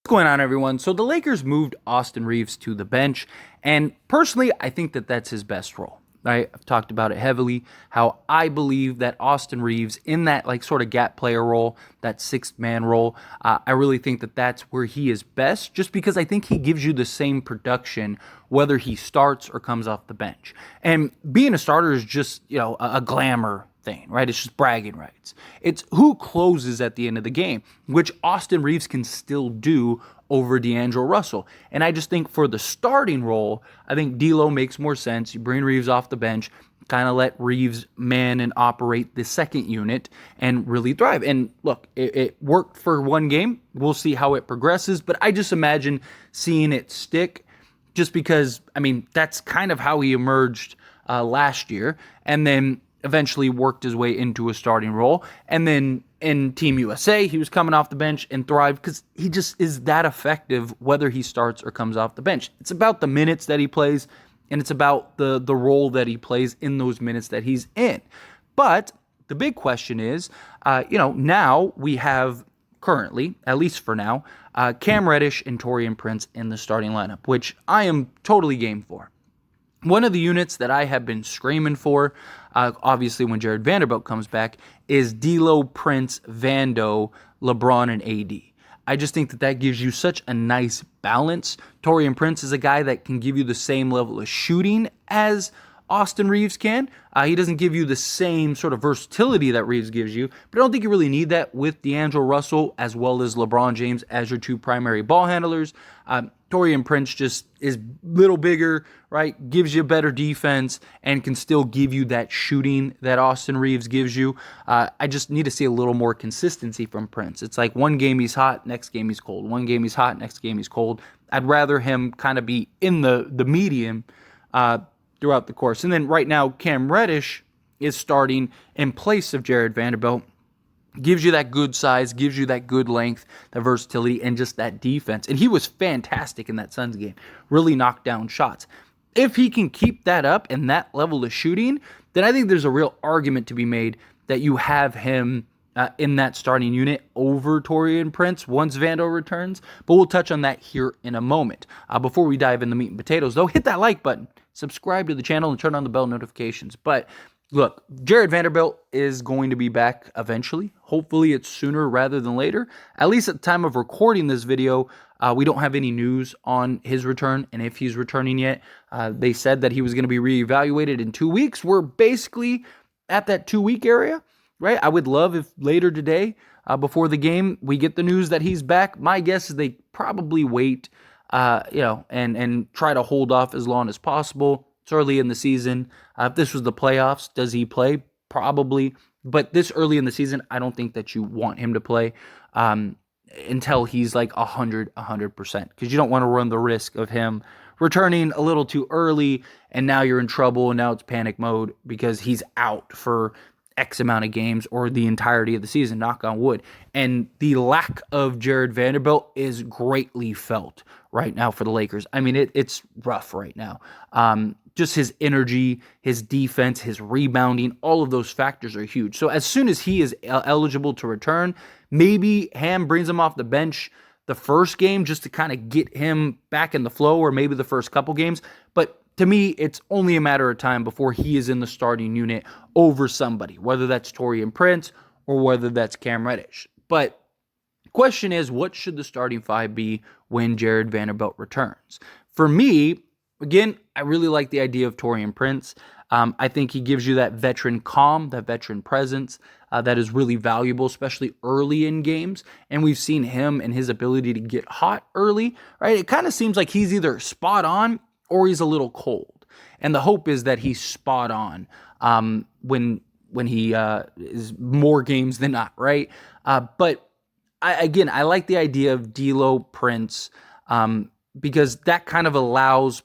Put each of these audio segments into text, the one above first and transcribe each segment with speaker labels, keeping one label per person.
Speaker 1: What's going on, everyone? So the Lakers moved Austin Reeves to the bench, and personally, I think that that's his best role. Right? I've talked about it heavily, how I believe that Austin Reeves in that sort of gap player role, that sixth man role, I really think that that's where he is best, just because I think he gives you the same production whether he starts or comes off the bench. And being a starter is just, a glamour thing, right? It's just bragging rights. It's who closes at the end of the game, which Austin Reeves can still do over D'Angelo Russell. And I just think for the starting role, I think D'Lo makes more sense. You bring Reeves off the bench, kind of let Reeves man and operate the second unit and really thrive. And look, it worked for one game. We'll see how it progresses, but I just imagine seeing it stick just because, that's kind of how he emerged last year. And then eventually worked his way into a starting role. And then in Team USA, he was coming off the bench and thrived because he just is that effective whether he starts or comes off the bench. It's about the minutes that he plays, and it's about the role that he plays in those minutes that he's in. But the big question is, now we have currently, at least for now, Cam Reddish and Taurean Prince in the starting lineup, which I am totally game for. One of the units that I have been screaming for, obviously when Jarred Vanderbilt comes back, is D'Lo, Prince, Vando, LeBron, and AD. I just think that gives you such a nice balance. Taurean Prince is a guy that can give you the same level of shooting as Austin Reeves can. He doesn't give you the same sort of versatility that Reeves gives you, but I don't think you really need that with D'Angelo Russell as well as LeBron James as your two primary ball handlers. Taurean Prince just is a little bigger, right? Gives you better defense and can still give you that shooting that Austin Reeves gives you. I just need to see a little more consistency from Prince. It's like one game he's hot, next game he's cold. One game he's hot, next game he's cold. I'd rather him kind of be in the medium throughout the course. And then right now, Cam Reddish is starting in place of Jarred Vanderbilt. Gives you that good size, gives you that good length, that versatility, and just that defense. And he was fantastic in that Suns game. Really knocked down shots. If he can keep that up and that level of shooting, then I think there's a real argument to be made that you have him in that starting unit over Taurean Prince once Vando returns. But we'll touch on that here in a moment. Before we dive in the meat and potatoes, though, hit that like button, subscribe to the channel, and turn on the bell notifications. But look, Jarred Vanderbilt is going to be back eventually. Hopefully it's sooner rather than later. At least at the time of recording this video, we don't have any news on his return and if he's returning yet. They said that he was going to be reevaluated in 2 weeks. We're basically at that 2-week area, right? I would love if later today, before the game, we get the news that he's back. My guess is they probably wait, and try to hold off as long as possible. It's early in the season. If this was the playoffs, does he play? Probably. But this early in the season, I don't think that you want him to play until he's like 100%. Because you don't want to run the risk of him returning a little too early, and now you're in trouble, and now it's panic mode because he's out for X amount of games or the entirety of the season, knock on wood. And the lack of Jarred Vanderbilt is greatly felt right now for the Lakers. It's rough right now. Just his energy, his defense, his rebounding, all of those factors are huge. So as soon as he is eligible to return, maybe Ham brings him off the bench the first game just to kind of get him back in the flow, or maybe the first couple games. But to me, it's only a matter of time before he is in the starting unit over somebody, whether that's Taurean Prince or whether that's Cam Reddish. But the question is, what should the starting five be when Jarred Vanderbilt returns? For me, again, I really like the idea of Taurean Prince. I think he gives you that veteran calm, that veteran presence that is really valuable, especially early in games. And we've seen him and his ability to get hot early, right? It kind of seems like he's either spot on or he's a little cold. And the hope is that he's spot on when he is more games than not, right? But I like the idea of D'Lo, Prince, because that kind of allows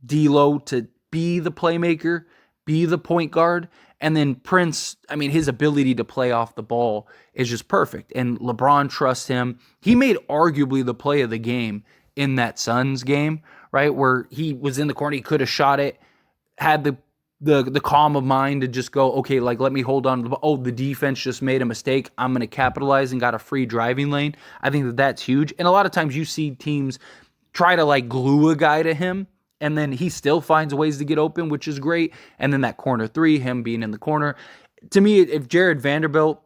Speaker 1: D'Lo to be the playmaker, be the point guard, and then Prince, his ability to play off the ball is just perfect. And LeBron trusts him. He made arguably the play of the game in that Suns game, right, where he was in the corner, he could have shot it, had the the calm of mind to just go, okay, like let me hold on to the defense just made a mistake. I'm going to capitalize and got a free driving lane. I think that that's huge. And a lot of times you see teams try to like glue a guy to him, and then he still finds ways to get open, which is great. And then that corner three, him being in the corner. To me, if Jarred Vanderbilt,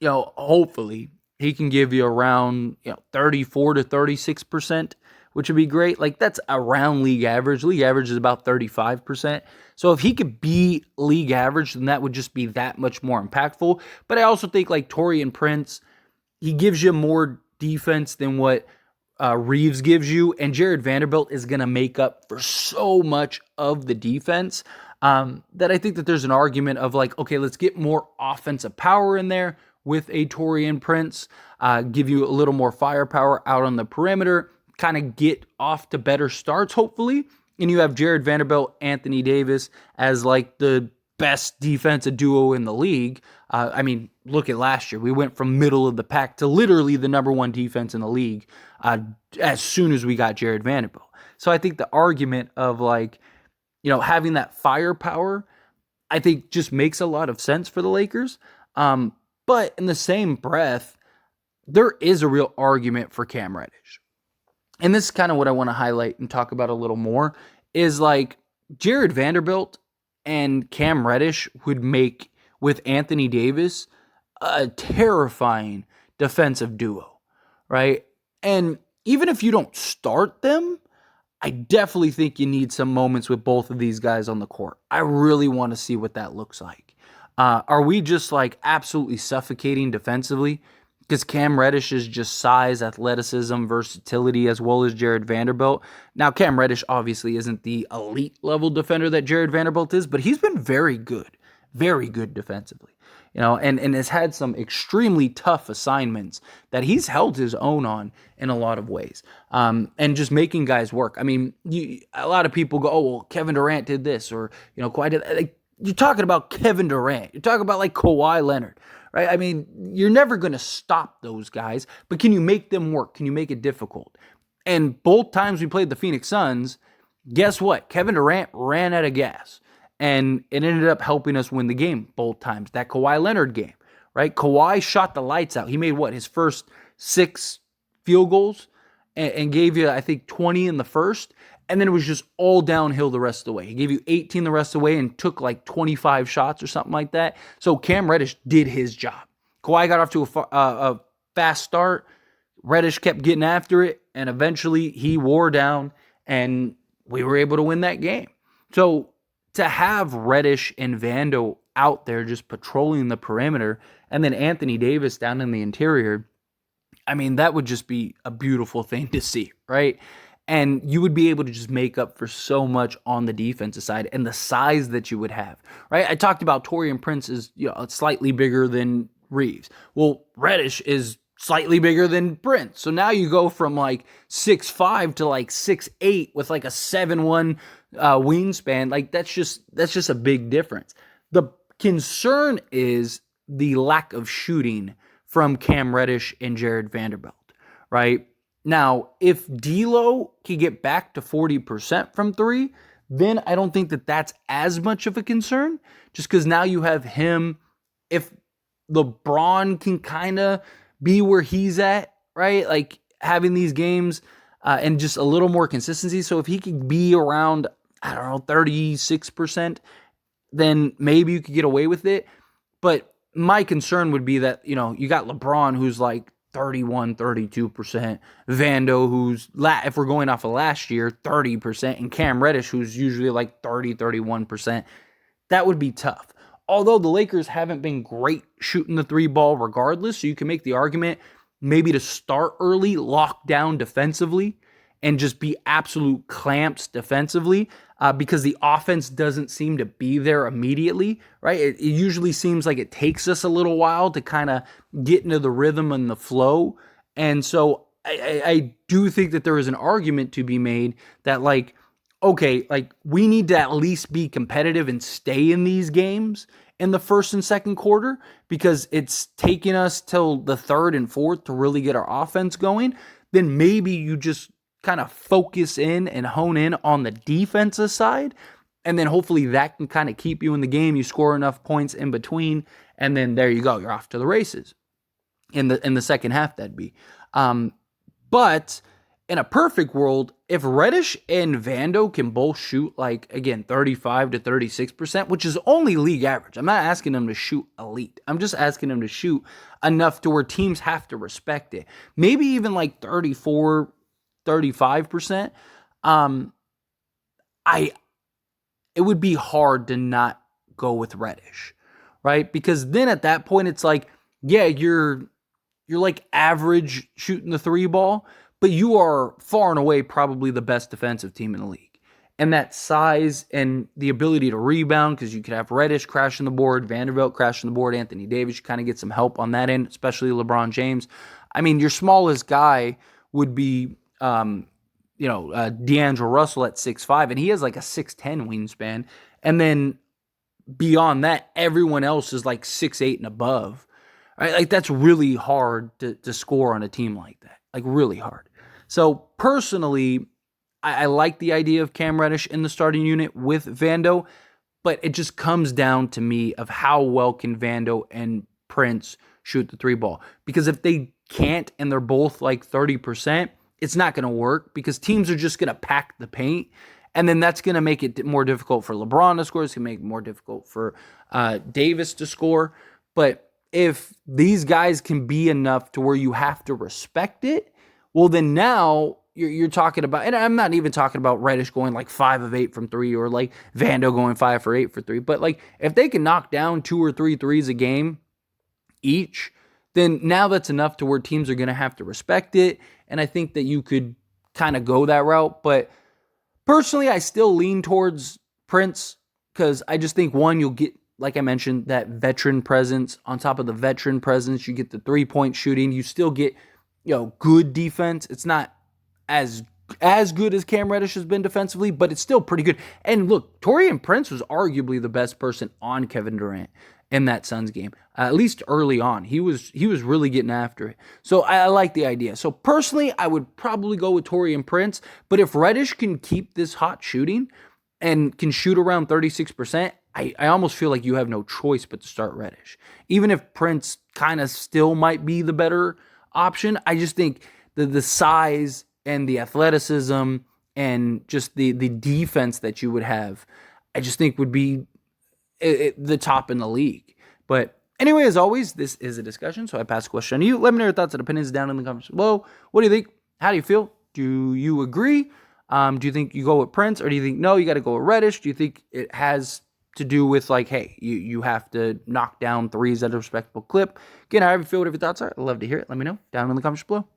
Speaker 1: hopefully he can give you around 34 to 36%, which would be great. Like that's around league average. League average is about 35%. So if he could be league average, then that would just be that much more impactful. But I also think like Taurean Prince, he gives you more defense than what Reeves gives you, and Jarred Vanderbilt is going to make up for so much of the defense that I think that there's an argument of like, okay, let's get more offensive power in there with a Taurean Prince, give you a little more firepower out on the perimeter, kind of get off to better starts, hopefully. And you have Jarred Vanderbilt, Anthony Davis as like the best defensive duo in the league. Look at last year. We went from middle of the pack to literally the number one defense in the league as soon as we got Jarred Vanderbilt. So I think the argument of like, having that firepower, I think just makes a lot of sense for the Lakers. But in the same breath, there is a real argument for Cam Reddish. And this is kind of what I want to highlight and talk about a little more, is like Jarred Vanderbilt and Cam Reddish would make, with Anthony Davis, a terrifying defensive duo, right? And even if you don't start them, I definitely think you need some moments with both of these guys on the court. I really want to see what that looks like. Are we just like absolutely suffocating defensively? Because Cam Reddish is just size, athleticism, versatility, as well as Jarred Vanderbilt. Now, Cam Reddish obviously isn't the elite level defender that Jarred Vanderbilt is, but he's been very good defensively. And has had some extremely tough assignments that he's held his own on in a lot of ways. And just making guys work. A lot of people go, oh, well, Kevin Durant did this, or, Kawhi did that. Like, you're talking about Kevin Durant. You're talking about like Kawhi Leonard. Right? You're never going to stop those guys, but can you make them work? Can you make it difficult? And both times we played the Phoenix Suns, guess what? Kevin Durant ran out of gas, and it ended up helping us win the game both times. That Kawhi Leonard game, right? Kawhi shot the lights out. He made his first 6 field goals and gave you, I think, 20 in the first. And then it was just all downhill the rest of the way. He gave you 18 the rest of the way and took like 25 shots or something like that. So Cam Reddish did his job. Kawhi got off to a fast start. Reddish kept getting after it, and eventually he wore down, and we were able to win that game. So to have Reddish and Vando out there just patrolling the perimeter, and then Anthony Davis down in the interior, that would just be a beautiful thing to see, right? And you would be able to just make up for so much on the defensive side and the size that you would have, right? I talked about Taurean Prince is slightly bigger than Reeves. Well, Reddish is slightly bigger than Prince. So now you go from like 6'5" to like 6'8" with like a 7'1" wingspan. Like that's just a big difference. The concern is the lack of shooting from Cam Reddish and Jarred Vanderbilt, right? Now, if D'Lo can get back to 40% from 3, then I don't think that that's as much of a concern, just because now you have him. If LeBron can kind of be where he's at, right? Like having these games and just a little more consistency. So if he could be around, 36%, then maybe you could get away with it. But my concern would be that, you got LeBron who's like 31, 32%, Vando who's, if we're going off of last year, 30%, and Cam Reddish who's usually like 30, 31%. That would be tough. Although the Lakers haven't been great shooting the 3 ball regardless, so you can make the argument maybe to start early, lock down defensively, and just be absolute clamps defensively because the offense doesn't seem to be there immediately, right? It usually seems like it takes us a little while to kind of get into the rhythm and the flow. And so I do think that there is an argument to be made that like, okay, like we need to at least be competitive and stay in these games in the first and second quarter because it's taking us till the third and fourth to really get our offense going. Then maybe you just kind of focus in and hone in on the defensive side And then hopefully that can kind of keep you in the game. You score enough points in between, and then there you go. You're off to the races in the second half, that'd be. But in a perfect world, if Reddish and Vando can both shoot like, again, 35 to 36%, which is only league average. I'm not asking them to shoot elite. I'm just asking them to shoot enough to where teams have to respect it. Maybe even like 34, 35%. It would be hard to not go with Reddish, right? Because then at that point, it's like, yeah, you're like average shooting the three ball, but you are far and away probably the best defensive team in the league. And that size and the ability to rebound, because you could have Reddish crashing the board, Vanderbilt crashing the board, Anthony Davis, you kind of get some help on that end, especially LeBron James. I mean, your smallest guy would be, D'Angelo Russell at 6'5", and he has like a 6'10" wingspan. And then beyond that, everyone else is like 6'8" and above. Right? Like, that's really hard to score on a team like that. Like, really hard. So, personally, I like the idea of Cam Reddish in the starting unit with Vando, but it just comes down to me of how well can Vando and Prince shoot the three ball. Because if they can't and they're both like 30%, it's not going to work because teams are just going to pack the paint. And then that's going to make it more difficult for LeBron to score. It's going to make it more difficult for Davis to score. But if these guys can be enough to where you have to respect it, well, then now you're talking about, and I'm not even talking about Reddish going like 5 of 8 from 3 or like Vando going 5 for 8 for 3. But like if they can knock down 2 or 3 threes a game each, then now that's enough to where teams are going to have to respect it. And I think that you could kind of go that route. But personally, I still lean towards Prince because I just think, one, you'll get, like I mentioned, that veteran presence. On top of the veteran presence, you get the three-point shooting. You still get, good defense. It's not as good as Cam Reddish has been defensively, but it's still pretty good. And look, Taurean Prince was arguably the best person on Kevin Durant in that Suns game, at least early on. He was really getting after it. So I like the idea. So personally, I would probably go with Taurean Prince, but if Reddish can keep this hot shooting and can shoot around 36%, I almost feel like you have no choice but to start Reddish. Even if Prince kind of still might be the better option, I just think the size and the athleticism and just the defense that you would have, I just think would be the top in the league. But anyway, as always, this is a discussion, so I pass the question to you. Let me know your thoughts and opinions down in the comments below. What do you think? How do you feel? Do you agree? Do you think you go with Prince, or do you think, no, you got to go with Reddish? Do you think it has to do with, like, hey, you have to knock down threes at a respectable clip? Again, however you feel, whatever your thoughts are, I'd love to hear it. Let me know down in the comments below.